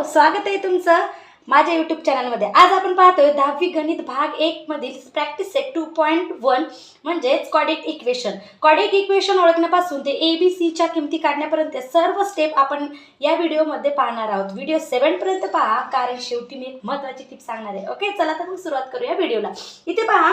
स्वागत आहे तुमचं माझ्या YouTube चॅनलमध्ये। आज आपण पाहतोय 10वी गणित भाग 1 मधील प्रॅक्टिस सेट 2.1 म्हणजे क्वाड्रिक इक्वेशन। क्वाड्रिक इक्वेशन ओळखण्यापासून ते ABC च्या किमती काढण्यापर्यंत सर्व स्टेप आपण या व्हिडिओमध्ये पाहणार आहोत। व्हिडिओ 7 पर्यंत पहा कारण शेवटी मी एक महत्त्वाची टिप सांगणार आहे। ओके, चला तर मग सुरुवात करूया व्हिडिओला। इथे पहा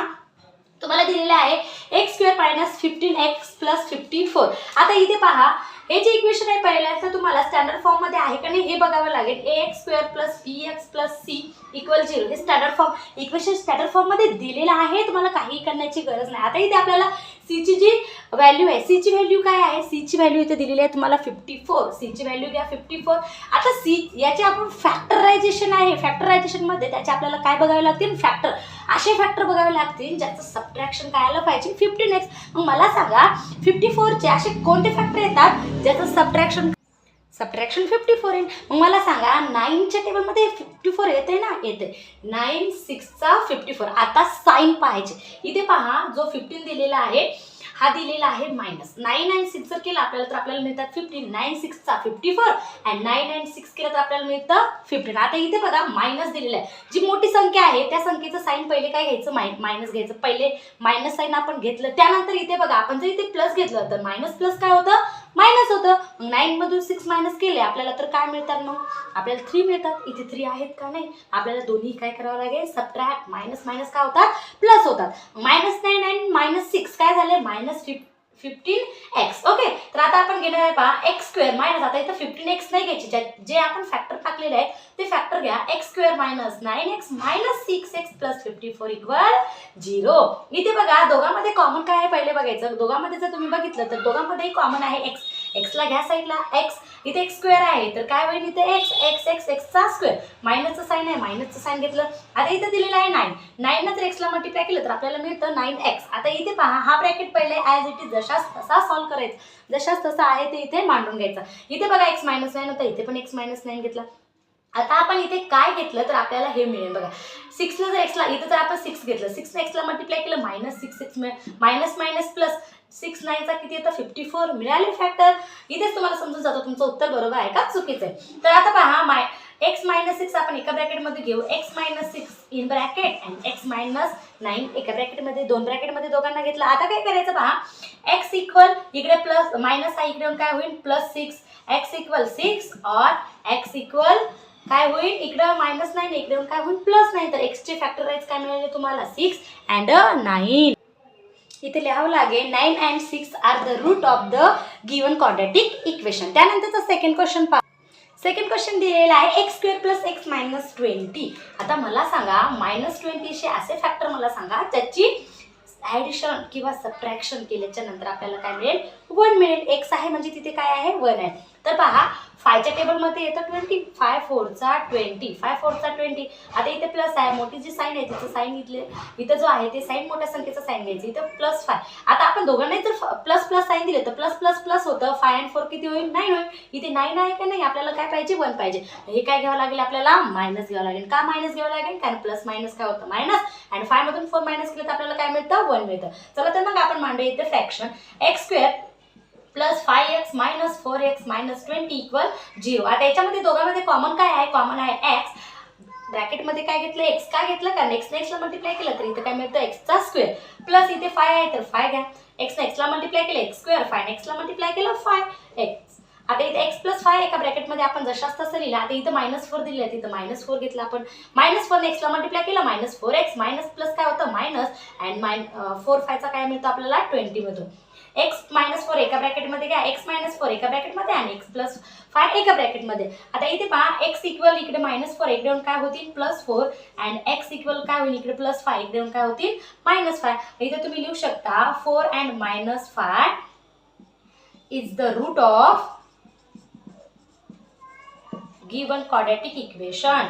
तुम्हाला दिलेला आहे x² - 15x + 54। आता इथे पहा हे जे इक्वेशन आहे पहिल्याचं तुम्हाला स्टँडर्ड फॉर्म मध्ये आहे का नाही हे बघावं लागेल। ax² + bx + c = 0 हे standard form equation standard form मध्ये दिलेलं आहे, तुम्हाला काही करण्याची गरज नाही। आता इथे आपल्याला c ची जी व्हॅल्यू आहे, c ची व्हॅल्यू काय आहे, c ची व्हॅल्यू इथे दिलेली आहे तुम्हाला 54। c ची व्हॅल्यू घ्या 54। आता c याचे आपण फॅक्टरायझेशन आहे, फॅक्टरायझेशन मध्ये त्याचे आपल्याला काय बघावे लागतील, फॅक्टर असे फॅक्टर बघावे लागतील ज्याचं सबट्रॅक्शन काय आलं पाहिजे 15x। मग मला सांगा 54 चे असे कोणते फॅक्टर येतात ज्याचं सबट्रॅक्शन 54 आहे। मग मला सांगा 9 च्या टेबल मध्ये 54 येते ना, येते 9 6 चा 54। आता साइन पाहायचे, इथे पहा जो 15 दिलेला आहे हा दिलेला आहे मायनस 9 आणि 6 जर केला आपल्याला तर आपल्याला मिळतात 15। 9 6 चा 54 आणि 9 आणि 6 केला तर आपल्याला मिळतं 15। आता इथे बघा मायनस दिलेला आहे, जी मोठी संख्या आहे त्या संख्येचं साइन पहिले काय घ्यायचं, मायनस घ्यायचं। पहिले मायनस साइन आपण घेतलं, त्यानंतर इथे बघा आपण जर इथे प्लस घेतलं तर मायनस प्लस काय होतं, मायनस होतं। मग 9 मधून 6 मायनस केले आपल्याला तर काय मिळतात, मग आपल्याला 3 मिळतात। इथे 3 आहेत का नाही, आपल्याला दोन्ही काय करावं लागेल, सबट्रॅक्ट। मायनस मायनस काय होतात, प्लस होतात। -9 आणि -6 काय झाले, -15x। ओके, तर आता आपण घेणार आहे पहा x² मायनस, आता इथं 15x नाही घ्यायचे, जे आपण फॅक्टर टाकलेले आहे ते फॅक्टर घ्या। x² - 9x - 6x + 54 = 0। इथे बघा दोघांमध्ये कॉमन काय आहे पहिले बघायचं। दोघांमध्ये जर तुम्ही बघितलं तर दोघांमध्ये कॉमन आहे x। x ला घ्या साईडला x, इथे x² आहे तर काय होईल, इथे x चा स्क्वेअर, मायनसचं साइन आहे मायनसचं साइन घेतलं। आता इथे दिलेलं आहे 9 न जर x ला मल्टिप्लाय केलं तर आपल्याला मिळतं 9x। आता इथे पहा हा ब्रॅकेट पहिले ॲज इट इज जशास तसा सॉल्व करायचा, जशास तसा आहे ते इथे मांडून घ्यायचा। इथे बघा x - 9 होता, इथे पण x - 9 घेतला। आता आपण इथे काय घेतलं तर आपल्याला हे मिळेल बघा, 6 ला जर x ला, इथे जर आपण 6 घेतलं, 6 ने x ला मल्टिप्लाय केलं -6 मिळेल, मायनस मायनस प्लस 6 9 चा किती येतं 54 मिळाले फॅक्टर। इथेच तुम्हाला समजून जातं तुमचं उत्तर बरोबर आहे का चुकीचं आहे। तर आता पहा x - 6 आपण एका ब्रॅकेट मध्ये घेऊ, x - 6 इन ब्रॅकेट आणि x - 9 एका ब्रॅकेट मध्ये, दोन ब्रॅकेट मध्ये दोघांना घेतलं। आता काय करायचं पहा, x इकडे प्लस मायनस आहे, इकडे काय होईल +6, x = 6 और x काय होईल, इकडं -9 इकडे काय होईल +9, तर x चे फॅक्टराइज काय मिळाले तुम्हाला 6 and 9। इथे लिहावं लागेल 9 and 6 are the root of the given quadratic equation. त्यानंतरचा सेकंड क्वेश्चन पहा। सेकंड क्वेश्चन दिलेला आहे x² + x - 20। आता मला सांगा -20 चे असे फॅक्टर मला सांगा त्याची ॲडिशन किंवा सबट्रॅक्शन केल्याच्या नंतर आपल्याला काय मिळेल, 1 मिळेल। x आहे म्हणजे तिथे काय आहे, 1 आहे। तर पहा 5 च्या टेबल मध्ये येतं 20, 5 4 चा 20, 5 4 चा 20। आता इथे प्लस आहे, मोठी जी साइन आहे तिचं साइन घेतले, इथं जो आहे ते साइन मोठ्या संख्येचं साइन घ्यायचं, इथं +5। आता आपण दोघांनाही जर प्लस प्लस साइन दिले तर प्लस प्लस प्लस होतं, 5 and 4 किती होईल, 9 होईल। इथे 9 आहे का नाही, आपल्याला काय पाहिजे, 1 पाहिजे। हे काय घ्यावं लागेल आपल्याला, मायनस घ्यावं लागेल। का मायनस घ्यावं लागेल, कारण प्लस मायनस काय होतं मायनस, आणि 5 मधून 4 मायनस केलं तर आपल्याला काय मिळतं, 1 मिळतं। चला तर मग आपण मांडूया इथे फ्रॅक्शन, x² + 5x - 4x - 20 = 0। आता याच्यामध्ये दोघांमध्ये कॉमन काय आहे, कॉमन आहे x, ब्रॅकेट मध्ये काय घेतलं, x का घेतलं, कारण x ने x ला मल्टिप्लाय केलं तर इथे काय मिळतं, x चा स्क्वेअर, प्लस इथे 5 आहे तर 5 घ्या, x ने x ला मल्टिप्लाय केलं x², 5 ने x ला मल्टिप्लाय केलं 5x। आता इथे x + 5 एका ब्रॅकेट मध्ये आपण जशास तसं लिहिलं। आता इथं -4 दिले, तिथं -4 घेतला आपण, -4 ने x ला मल्टिप्लाय केलं -4x, मायनस प्लस काय होतं मायनस, आणि 4 5 चा काय मिळतो आपल्याला 20 मिळतो। x - 4 एका ब्रॅकेट मध्ये घ्या, x - 4 एका ब्रॅकेट मध्ये आणि x + 5 एका ब्रॅकेट मध्ये। आता इथे पहा x इक्वल इकडे -4 इकडे येऊन काय होतील +4, आणि x इक्वल काय होईल इकडे +5 इकडे येऊन काय होतील -5। इथे तुम्ही लिहू शकता 4 and -5 is the root of given quadratic equation.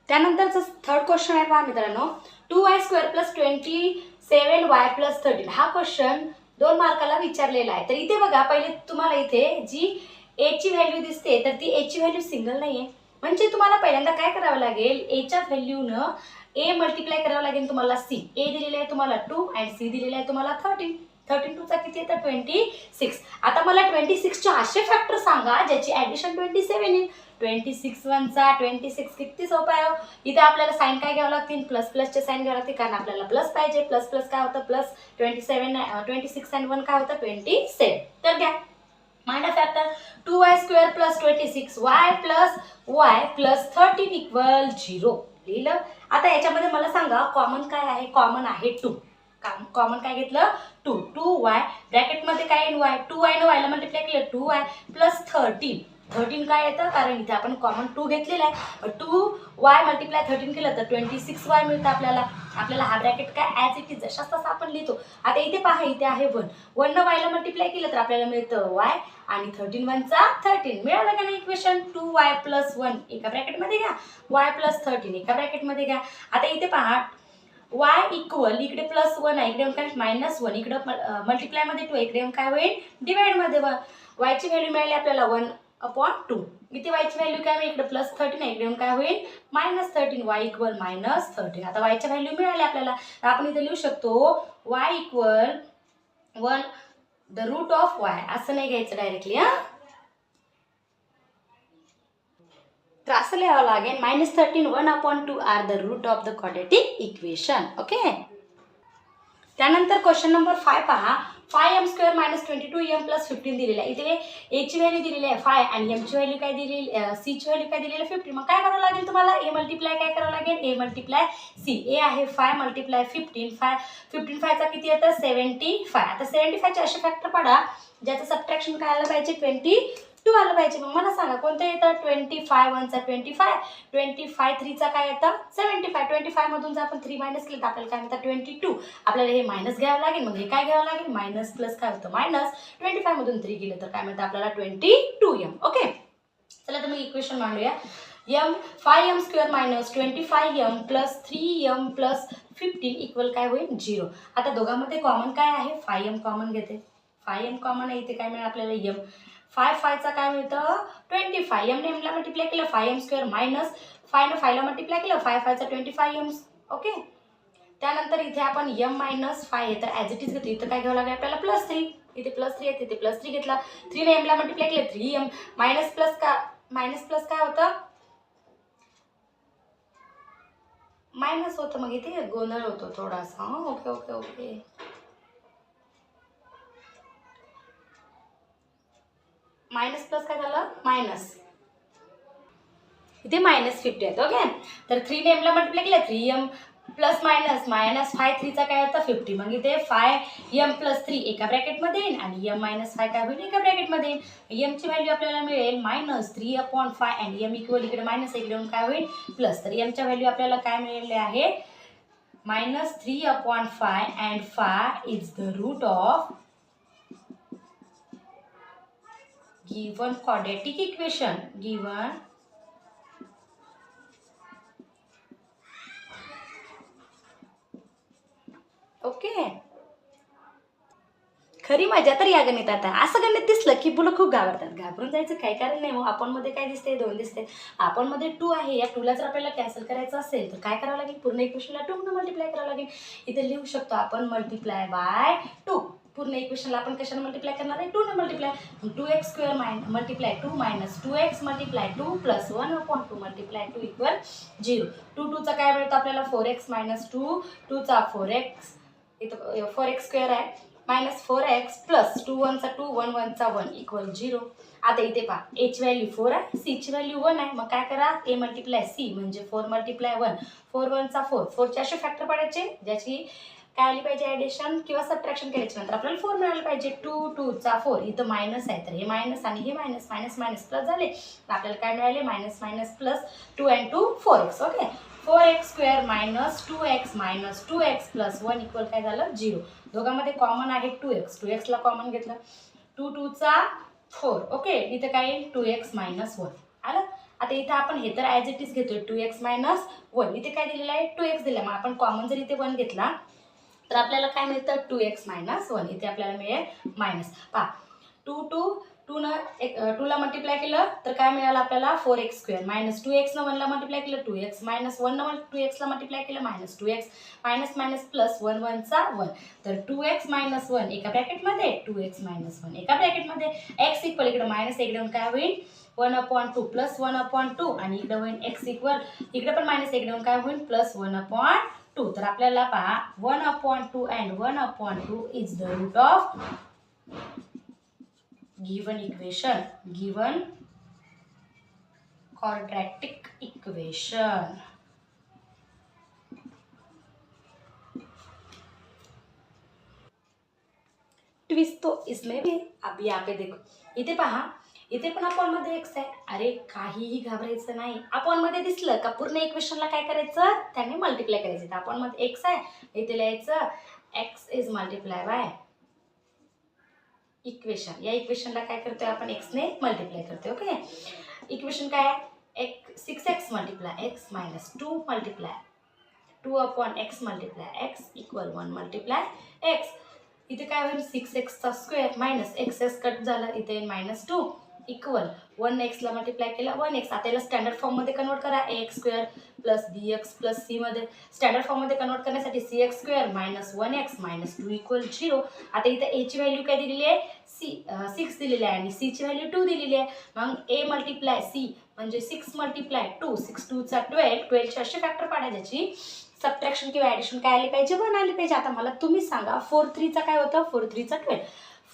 त्यानंतरचा थर्ड क्वेश्चन आहे पहा मित्रांनो, 2y² + 27y + 13। हा क्वेश्चन 2 मार्काला विचारलेला आहे। तर इथे बघा पहिले तुम्हाला इथे जी a ची व्हॅल्यू दिसते तर ती a ची व्हॅल्यू सिंगल नाहीये, म्हणजे तुम्हाला पहिल्यांदा काय करावं लागेल, a च्या व्हॅल्यूनं ए मल्टिप्लाय करावं लागेल तुम्हाला सी. ए दिलेलं आहे तुम्हाला 2 आणि सी दिलेलं आहे तुम्हाला 13. 13 2 चा किती येतं 26. आता मला 26 चे असे फॅक्टर सांगा ज्याची ॲडिशन 27 येईल. 26 1 चा 26 किती सोपं आहे. इथे आपल्याला साइन काय घ्यावं लागतील, प्लस प्लसचे साइन घ्यावं लागतील कारण आपल्याला प्लस पाहिजे. प्लस प्लस काय होतं प्लस 26 आणि 1 काय होतं 27. तर घ्या mind factor 2y² + 26y + y + 13 = 0. लिहिलं. आता याच्यामध्ये मला सांगा कॉमन काय आहे. कॉमन आहे 2. कॉमन काय घेतलं 2. 2y ब्रॅकेटमध्ये काय येईल y. 2y ने y ला मल्टिप्लाय केलं 2y + 13. 13 काय येतं कारण इथे आपण कॉमन 2 घेतलेला आहे. 2y × 13 केलं तर 26y मिळतं आपल्याला. आपल्याला हा ब्रॅकेट काय ॲज इट इज जशाच तसा आपण लिहितो. आता इथे पहा इथे आहे 1. 1 ने y ला मल्टिप्लाय केलं तर आपल्याला मिळतं y आणि 13 1 चा 13. मिळालं का नाही इक्वेशन. 2y + 1 एका ब्रॅकेटमध्ये घ्या, y + 13 एका ब्रॅकेटमध्ये घ्या. आता इथे पहा y इक्वल इकडे +1 आहे, इकडे काय -1, इकडे मल्टिप्लाय मध्ये 2, इकडे काय होईल डिवाइड मध्ये y ची व्हॅल्यू मिळाली आपल्याला 1/2. इथे y ची व्हॅल्यू काय मिळेल, इकडे +13 आहे, इकडे काय होईल -13. y equal -13. आता y ची व्हॅल्यू मिळाली आपल्याला. आपण इथे लिहू शकतो y इक्वल 1√y. असं नाही घ्यायचं डायरेक्टली. तर असं लिहावं लागेल -13 1/2 are the root of the quadratic equation. Okay. त्यानंतर क्वेश्चन नंबर 5 पहा. 5m² - 22m + 15 दिलेला आहे. इथे a ची व्हॅल्यू दिलेली आहे 5 आणि m ची व्हॅल्यू काय दिलेली, c ची व्हॅल्यू काय दिलेली 50. मग काय करावं लागेल तुम्हाला a मल्टिप्लाय काय करावं लागेल a मल्टिप्लाय c. a आहे 5 × 15. 15 5 चा किती येतं 75. आता 75 चे असे फॅक्टर पडा ज्याचं सबट्रॅक्शन काय आलं पाहिजे 22 आलं पाहिजे. मग मला सांगा कोणतं येतं 25 1 चा 25, 25 3 चा काय येतं 75. 25 मधून जर आपण 3 मायनस केलं तर आपल्याला काय मिळतं 22. आपल्याला हे मायनस घ्यावं लागेल. मग हे काय घ्यावं लागेल मायनस प्लस काय होतं मायनस. 25 मधून 3 गेलं तर काय मिळतं आपल्याला 22m. ओके. चला तर मग equation मांडूया. 5m² - 25m + 3m + 15 equal काय होईल 0. आता दोघांमध्ये कॉमन काय आहे 5m कॉमन घेते. 5m कॉमन आहे. इथे काय मिळेल आपल्याला m. 5 चा काय मिळतं 25. m ने m ला मल्टिप्लाय केलं 5m² मायनस 5 ने 5 ला मल्टिप्लाय केलं 5 चा 25m. ओके. त्यानंतर इथे आपण m - 5 आहे तर ॲज इट इज घेतो. इथं काय घ्यावं लागेल आपल्याला +3. इथे +3 आहे तिथे +3 घेतला. 3 ने m ला मल्टिप्लाय केलं 3m मायनस प्लस काय होतं मायनस होतं. मग इथे गोंधळ होतो थोडासा. Okay okay okay. Minus plus काय झालं मायनस. इथे -50 आहेत. ओके. तर 3 ने m ला मल्टिप्लाय केलं 3m प्लस मायनस -5 3 चा काय होतं 50. मग इथे 5m + 3 एका ब्रॅकेटमध्ये येईल आणि m - 5 काय होईल एका ब्रॅकेटमध्ये येईल. m ची व्हॅल्यू आपल्याला मिळेल -3/5 आणि m इक्वल इकडे मायनस इकडे येऊन काय होईल प्लस. तर m च्या व्हॅल्यू आपल्याला काय मिळाले आहे -3/5 and 5 is the root of given quadratic equation. Given okay. खरी मजा तर या गणितात आहे. असं गणित दिसलं की मुलं खूप घाबरतात. घाबरून जायचं काही कारण नाही. मग आपण मध्ये काय दिसते 2 दिसते. आपण मध्ये 2 आहे. या 2 ला जर आपल्याला कॅन्सल करायचं असेल तर काय करावं लागेल पूर्ण इक्वेशनला 2 ने मल्टिप्लाय करावं लागेल. इथे लिहू शकतो आपण मल्टिप्लाय बाय 2. पूर्ण इक्वेशनला आपण कशाने मल्टिप्लाय करणार आहे 2 ने multiply. 2x² multiply 2 minus 2x multiply 2 plus 1/2 multiply 2 equal 0. 2 2 चा काय मिळतं आपल्याला 4x - 2 2 चा 4x इथं 4x² आहे -4x प्लस 2 1 चा 2 1 1 चा 1 इक्वल 0. आता इथे पहा a ची व्हॅल्यू 4 आहे c ची व्हॅल्यू 1 आहे. मग काय करा a मल्टिप्लाय c म्हणजे 4 मल्टिप्लाय 1 4 1 चा 4 4 चे असे फॅक्टर पडायचे ज्याची काय आली पाहिजे ॲडिशन किंवा सबट्रॅक्शन केल्याच्या नंतर आपल्याला 4 मिळालं पाहिजे. 2 2 चा 4 इथं मायनस आहे तर हे मायनस आणि हे मायनस मायनस मायनस प्लस झाले तर आपल्याला काय मिळाले minus minus plus 2 and 2 4x. Okay. 4x² - 2x - 2x + 1 equal काय झालं 0. दोघांमध्ये कॉमन आहे 2x. 2x ला कॉमन घेतलं 2 2 चा 4. ओके. इथे काय येईल 2x - 1 आलं. आता इथे आपण हे तर ॲज इट इज घेतोय 2x - 1. इथे काय दिलेलं आहे 2x दिला. मग आपण कॉमन जर इथे 1 घेतला तर आपल्याला काय मिळतं 2x - 1. इथे आपल्याला मिळेल मायनस. पहा 2 2 टूला मल्टिप्लाय केलं तर काय मिळालं आपल्याला 4x² मायनस 2x न 1ला मल्टिप्लाय केलं 2x मायनस 1 न 2x ला मल्टिप्लाय केलं minus 2x minus minus plus 1 1 चा 1 तर 2x मायनस 1 एका ब्रॅकेटमध्ये 2x मायनस 1 एका ब्रॅकेटमध्ये x इक्वल इकडे मायनस एक देऊन काय होईल 1/2 प्लस 1/2 आणि इकडे होईल x इक्वल इकडे पण मायनस एक देऊन काय होईल प्लस 1/2 तर आपल्याला पहा 1/2 and 1/2 is the root of given equation, given quadratic equation. Twist तो इसमें भी अब यहाँ पे देखो इथे पहा इथे पण अपॉन मध्ये x आहे अरे काहीही घाबरायचं नाही अपॉन मध्ये दिसलं का पूर्ण इक्वेशनला काय करायचं त्याने मल्टिप्लाय करायचं अपॉन मध्ये x आहे इथे लिहायचं x is multiply by equation या इक्वेशनला काय करतोय आपण x ने मल्टिप्लाय करतोय ओके इक्वेशन काय आहे 6x multiply x minus 2 multiply 2/x multiply x equal 1 multiply x इथे काय होईल 6x चा स्क्वेअर मायनस x कट झाला इथे मायनस 2 इक्वल 1x ला मल्टिप्लाय केला 1x आता याला स्टँडर्ड फॉर्म मध्ये कन्वर्ट करा ax² plus bx plus c मध्ये स्टँडर्ड फॉर्म मध्ये कन्वर्ट करण्यासाठी cx² minus 1x minus 2 equal 0 आता इथे a ची व्हॅल्यू काय दिलेली आहे 6 दिलेली आहे आणि c ची व्हॅल्यू 2 दिलेली आहे मग a मल्टिप्लाय c म्हणजे 6 मल्टिप्लाय 2 6 2 चा 12 चे असे फॅक्टर पाडा ज्याची सबट्रॅक्शन किंवा ॲडिशन काय आली पाहिजे 1 आली पाहिजे आता मला तुम्ही सांगा 4 3 चा काय होतं 4 3 चा 12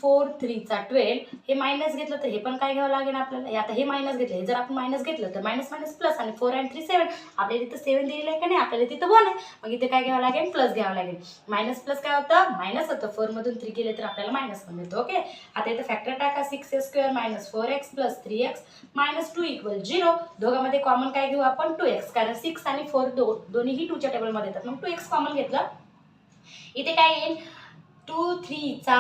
4 3 चा 12 हे मायनस घेतलं तर हे पण काय घ्यावं लागेल आपल्याला आता हे मायनस घेतलं हे जर आपण मायनस घेतलं तर मायनस मायनस प्लस आणि 4 and 3 7 आपल्याला तिथं 7 दिलेलं आहे का नाही आपल्याला तिथं 1 आहे मग इथे काय घ्यावं लागेल प्लस घ्यावं लागेल मायनस प्लस काय होतं मायनस होतं 4 मधून 3 गेले तर आपल्याला मायनस 1 मिळतो ओके आता इथे फॅक्टर टाका 6x² minus 4x plus 3x minus 2 equal 0 दोघांमध्ये कॉमन काय घेऊ आपण 2x कारण 6 आणि 4 दोन्हीही 2 च्या टेबलमध्ये येतात मग 2x कॉमन घेतलं इथे काय येईल 2 3 चा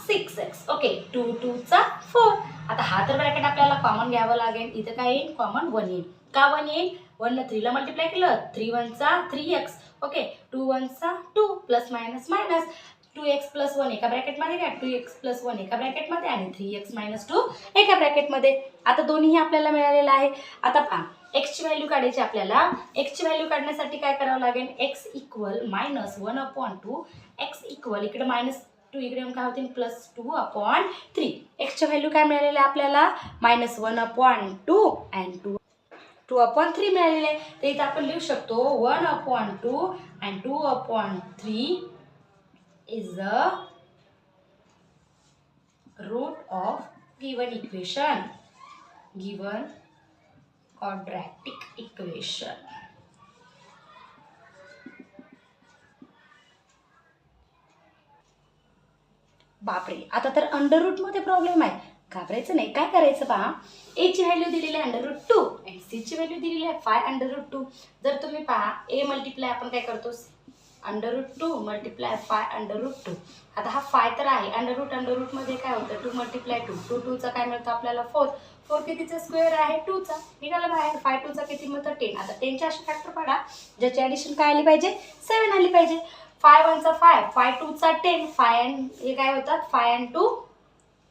6x ओके 2 2 चा 4 आता हा तर ब्रॅकेट आपल्याला कॉमन घ्यावं लागेल इथे काय येईल कॉमन 1 येईल का 1 येईल 1 ने 3 ला मल्टिप्लाय केलं 3 1 चा 3x ओके 2 1 चा 2 plus minus minus 2x plus 1 एका ब्रॅकेटमध्ये घ्या 2x प्लस 1 एका ब्रॅकेटमध्ये आणि 3x मायनस 2 एका ब्रॅकेटमध्ये आता दोन्हीही आपल्याला मिळालेलं आहे आता पहा x ची व्हॅल्यू काढायची आपल्याला x ची व्हॅल्यू काढण्यासाठी काय करावं लागेल x equal minus 1/2 x equal इकडे मायनस 2 इकडे काय होतील प्लस 2/3 x ची व्हॅल्यू काय मिळालेली आहे आपल्याला मायनस 1/2 अँड 2/3 मिळालेले आहे तर इथे आपण लिहू शकतो 1/2 and 2/3 is the root of given equation, given quadratic equation. बापरे आता तर अंडर रूट मध्ये प्रॉब्लेम आहे घाबरायचं नाही काय करायचं पहा a ची व्हॅल्यू दिलेली आहे √2 आणि c ची व्हॅल्यू दिलेली आहे 5√2 जर तुम्ही पहा a मल्टिप्लाय आपण काय करतो √2 मल्टिप्लाय 5√2 आता हा 5 तर आहे अंडर रूट मध्ये काय होतं 2 मल्टिप्लाय 2 2 चा काय मिळतो आपल्याला 4 कितीचा स्क्वेअर आहे 2 चा निघाला बाहेर 5 2 चा किती मिळतं 10 आता 10 चे असे फॅक्टर पाडा ज्याची ॲडिशन काय आली पाहिजे 7 आली पाहिजे 5 1 चा 5 5 2 चा 10 5 and हे काय होतात 5 and 2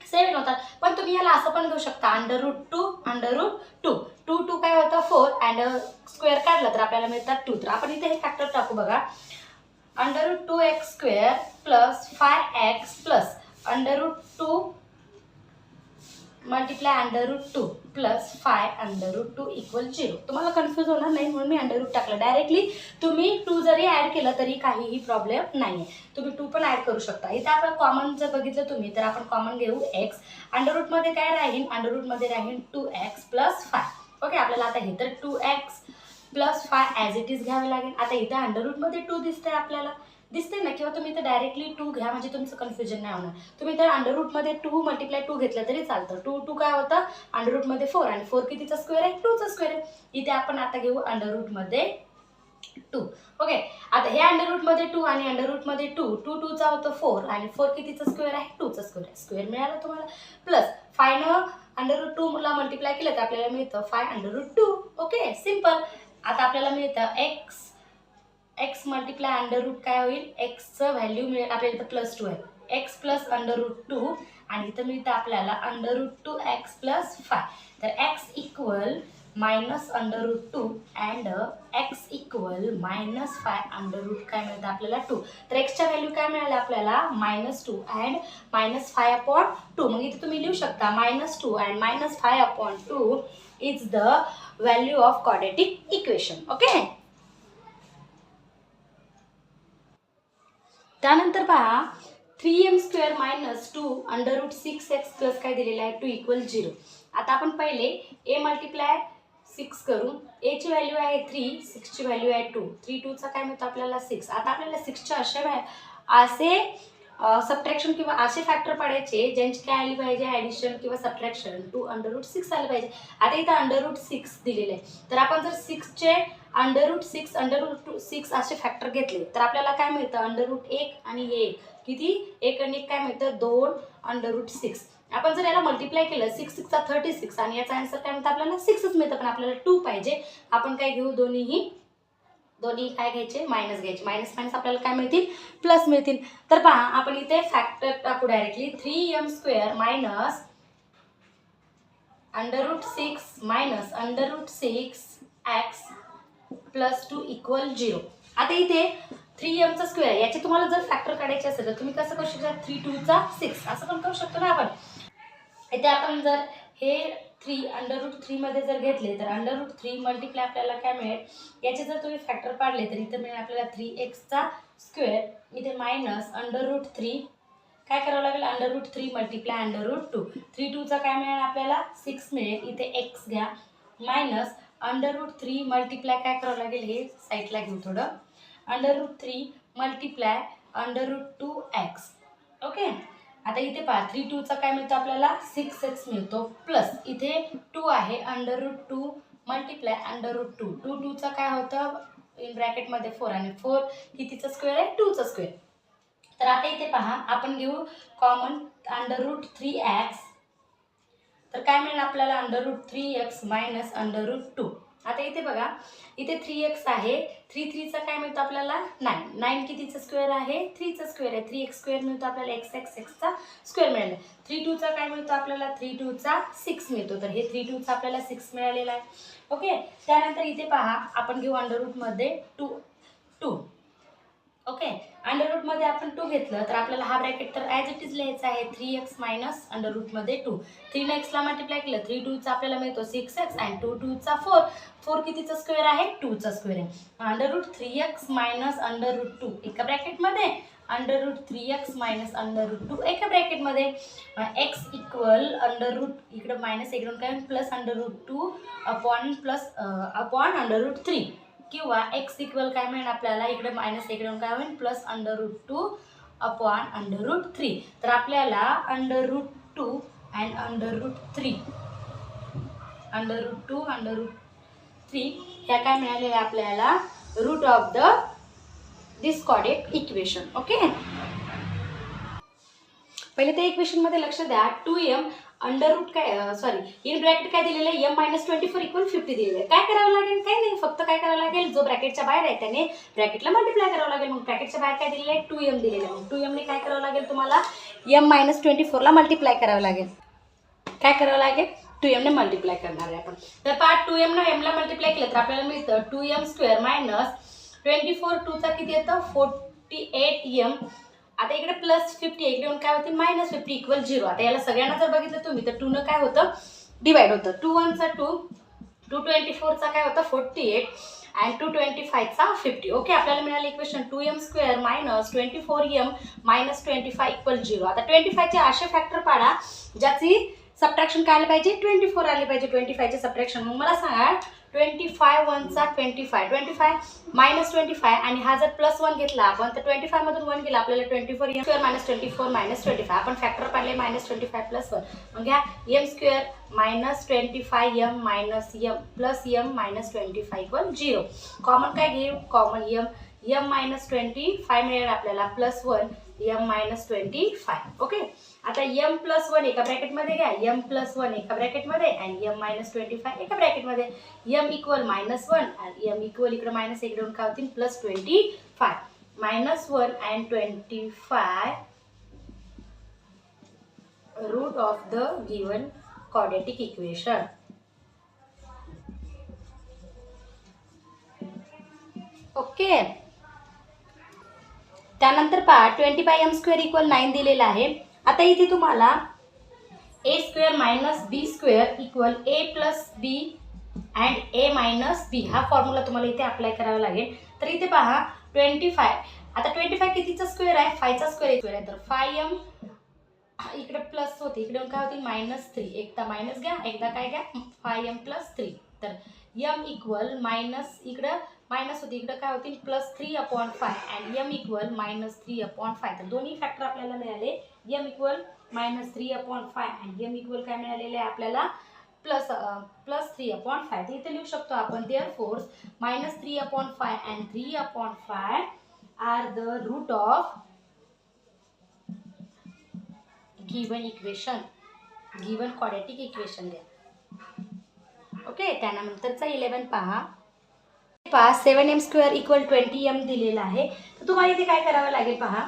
7 होतात पण तुम्ही याला असं पण घेऊ शकता √2 2 काय होतं 4 अँड स्क्वेअर काढलं तर आपल्याला मिळतात 2 तर आपण इथे हे फॅक्टर टाकू बघा √2x² plus 5x plus √2 multiply √2 plus 5 equal 0 तुम्हाला कन्फ्यूज होणार नाही म्हणून मी √ टाकलं डायरेक्टली तुम्ही 2 जरी ॲड केलं तरी काहीही प्रॉब्लेम नाही तुम्ही 2 पण ॲड करू शकता इथे आपण कॉमन जर बघितलं तुम्ही तर आपण कॉमन घेऊ x √ मध्ये काय राहील √ मध्ये राहील 2x प्लस 5 ओके आपल्याला आता हे तर 2x plus 5 as it is घ्यावे लागेल आता इथे √ मध्ये 2 दिसतंय आपल्याला दिसते ना किंवा तुम्ही इथे डायरेक्टली 2 घ्या म्हणजे तुमचं कन्फ्युजन नाही होणार तुम्ही इथे √ मध्ये 2 मल्टिप्लाय 2 घेतलं तरी चालतं 2 काय होतं √ मध्ये 4 आणि 4 कितीचा स्क्वेअर आहे 2 चा स्क्वेअर आहे इथे आपण आता घेऊ √ मध्ये 2 ओके आता हे √ मध्ये 2 आणि √ मध्ये 2 चा होतं 4 आणि 4 कितीचा स्क्वेअर आहे 2 चा स्क्वेअर मिळाला तुम्हाला प्लस 5 न √2 ला मल्टिप्लाय केलं तर आपल्याला मिळतं 5 ओके सिंपल आता आपल्याला मिळतं x मल्टिप्लाय √ काय होईल x चं व्हॅल्यू मिळेल आपल्याला इथं +2 आहे एक्स प्लस √2 आणि इथं मिळतं आपल्याला √2x प्लस 5. तर x equal minus √2 and x equal minus 5 काय मिळतं आपल्याला 2. तर एक्सच्या व्हॅल्यू काय मिळालं आपल्याला -2 अँड -5/2. मग इथे तुम्ही लिहू शकता -2 and -5/2 is the value of quadratic equation. Okay. त्यानंतर पहा 3m² - 2 √6x प्लस काय दिलेलं आहे 2 इक्वल 0. आता आपण पहिले a मल्टिप्लाय 6 करू. a ची व्हॅल्यू आहे 3, 6 ची व्हॅल्यू आहे 2. 3 2 चा काय मिळतो आपल्याला 6. आता आपल्याला 6 चे असे सबट्रॅक्शन किंवा असे फॅक्टर पाडायचे ज्यांची काय आली पाहिजे ॲडिशन किंवा सबट्रॅक्शन 2 √6 आले पाहिजे. आता इथं √6 दिलेले आहे. तर आपण जर 6 चे √6 असे फॅक्टर घेतले तर आपल्याला काय मिळतं √1 आणि 1 किती 1 आणि 1 काय मिळतं 2 √6. आपण जर याला मल्टिप्लाय केलं 6 6 चा 36 आणि याचा आन्सर काय मिळतं आपल्याला 6च मिळतं. पण आपल्याला 2 पाहिजे. आपण काय घेऊ दोन्ही काय घ्यायचे मायनस घ्यायचे. मायनस आपल्याला काय मिळतील प्लस मिळतील. तर पहा आपण इथे फॅक्टर टाकू डायरेक्टली 3m² - √6 प्लस 2 इक्वल 0. आता इथे 3m चा स्क्वेअर आहे. याचे तुम्हाला जर फॅक्टर काढायचे असेल तर तुम्ही कसं करू शकता 3 2 चा 6 असं पण करू शकतो ना आपण. इथे आपण जर हे 3 √3 मध्ये जर घेतले तर √3 मल्टिप्लाय आपल्याला काय मिळेल. याचे जर तुम्ही फॅक्टर पाडले तर इथे मिळेल आपल्याला 3x चा स्क्वेअर. इथे मायनस √3 काय करावं लागेल √3 मल्टिप्लाय √2. 3 2 चा काय मिळेल आपल्याला 6 मिळेल. इथे x घ्या मायनस √3 मल्टिप्लाय काय करावं लागेल हे साईडला घेऊ थोडं √3 मल्टिप्लाय √2x. ओके. आता इथे पहा 3 2 चा काय मिळतो आपल्याला 6x मिळतो प्लस इथे 2 आहे √2 मल्टिप्लाय √2. 2 2 चा काय होतं इन ब्रॅकेटमध्ये 4 आणि 4 कितीचा स्क्वेअर आहे 2 चा स्क्वेअर. तर आता इथे पहा आपण घेऊ कॉमन √3x. तर काय मिळेल आपल्याला √3x मायनस √2. आता इथे बघा इथे 3x आहे 3 3 चा काय मिळतो आपल्याला 9. 9 कितीचा स्क्वेअर आहे 3 चा स्क्वेअर आहे. 3x² मिळतो आपल्याला x चा स्क्वेअर मिळाला. 3 2 चा काय मिळतो आपल्याला 3 2 चा 6 मिळतो. तर हे 3 2 चा आपल्याला 6 मिळालेला आहे. ओके. त्यानंतर इथे पहा आपण घेऊ √ मध्ये 2. ओके. √ मध्ये आपण 2 घेतलं तर आपल्याला हा ब्रॅकेट तर ॲज इट इज लिहायचा आहे 3x मायनस √ मध्ये 2. 3 ने x ला मल्टिप्लाय केलं 3 2 चा आपल्याला मिळतो 6x आणि 2 2 चा 4. 4 कितीचा स्क्वेअर आहे 2 चा स्क्वेअर आहे. √3x मायनस √2 एका ब्रॅकेटमध्ये √3x मायनस √2 एका ब्रॅकेटमध्ये. x इक्वल इकडे मायनस इकडून काय प्लस √2 अपॉन √3 किंवा x इक्वल काय मिळेल आपल्याला इकडे मायनस इकडून काय होईल प्लस √2 अपॉन √3. तर आपल्याला √2 अँड √3 ह्या काय मिळालेल्या आपल्याला root of this quadratic equation. Okay. पहिले त्या इक्वेशन मध्ये लक्ष द्या 2m इन ब्रॅकेट काय दिलेलं आहे m - 24 इक्वल 50 दिलेलं आहे. काय करावं लागेल काही नाही फक्त काय करावं लागेल जो ब्रॅकेटच्या बाहेर आहे त्याने ब्रॅकेटला मल्टिप्लाय करावं लागेल. मग ब्रॅकेटच्या बाहेर काय दिलेलं आहे 2m दिलेलं आहे. मग 2m ने काय करावं लागेल तुम्हाला m - 24 ला मल्टिप्लाय करावं लागेल. काय करावं लागेल 2m ने मल्टिप्लाय करणार आहे आपण. तर पहा 2m ने m ला मल्टिप्लाय केलं तर आपल्याला मिळतं 2m² - 24 2 चा किती येतं 48m. आता इकडे प्लस 50 इकडे येऊन काय होतील -50 इक्वल 0. आता याला सगळ्यांना जर बघितलं तुम्ही तर 2 न काय होतं डिवाइड होतं. 2 1 चा 2 224 चा काय होतं 48 आणि 225 चा 50. ओके. आपल्याला मिळालं इक्वेशन 2m² - 24m - 25 इक्वल 0. आता 25 चे असे फॅक्टर पाडा ज्याची सबट्रॅक्शन काय आले पाहिजे 24 आले पाहिजे. 25 चे सबट्रॅक्शन मग मला सांगा 25 1 चा 25 मायनस 25 आणि हा जर प्लस 1 घेतला आपण तर 25 मधून 1 गेला आपल्याला 24m² - 24 - 25. आपण फॅक्टर पाडले -25 प्लस 1. मग घ्या m² - 25m minus m plus m - 25 equal 0. Common काय घेऊ कॉमन m - 25 मिळेल आपल्याला प्लस 1 m - 25. ओके. आता m + 1 एका ब्रॅकेटमध्ये घ्या m + 1 एका ब्रॅकेटमध्ये आणि m - 25 एका ब्रॅकेटमध्ये. m इक्वल -1 आणि m इक्वल इकडे मायनस इकडून काय होतील +25. -1 and 25 root of the given quadratic equation. Okay. त्यानंतर पहा 20/m² इक्वल 9 दिलेला आहे. आता इथे तुम्हाला a² minus b² equal a plus B and a minus B हा फॉर्म्युला तुम्हाला इथे अप्लाय करावा लागेल. तर इथे पहा 25. आता 25 कितीचा स्क्वेअर आहे? 5चा स्क्वेअर आहे. तर 5m इकडे प्लस होते, इकडे काय होती -3. एकदा मायनस घ्या, एकदा काय घ्या 5m + 3. तर m इक्वल मायनस, इकडं मायनस होती, इकडं काय होतील +3/5 अँड m इक्वल -3/5. तर दोन्ही फॅक्टर आपल्याला मिळाले. m equal -3/5 and m equal काय मिळालेले आहे आपल्याला +3/5. तर इथे लिहू शकतो आपण therefore -3/5 and 3/5 are the root of given equation, given quadratic equation द्या. ओके. त्यानंतरचा 11 पहा. 7m² इक्वल 20m दिलेला आहे. तर तुम्हाला इथे काय करावं लागेल पहा.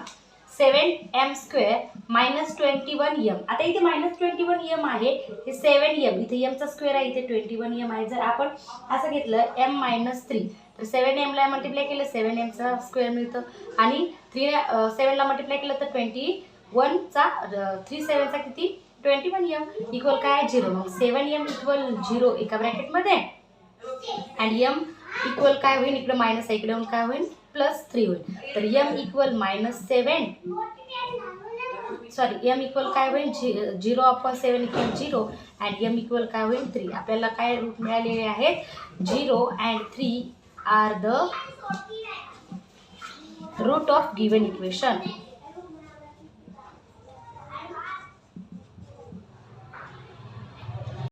7m² minus 21m. आता इथे -21m आहे, हे 7m, इथे m चा स्क्वेअर आहे, इथे 21m आहे. जर आपण असं घेतलं m-3 तर 7m ला मल्टिप्लाय केलं 7m चा स्क्वेअर मिळतं आणि 7 ला मल्टिप्लाय केलं तर 21 चा 3 7 चा किती 21m इक्वल काय 0. मग 7m इक्वल 0 एका ब्रॅकेटमध्ये अँड m इक्वल काय होईल, इकडे मायनस आहे, इकडे काय होईल +3 होईल. तर m equal -7 sorry m equal काय होईल 0/7 इक्वल 0 अँड m इक्वल काय होईल 3. आपल्याला काय रूट मिळालेले आहेत 0 and 3 are the root of given equation.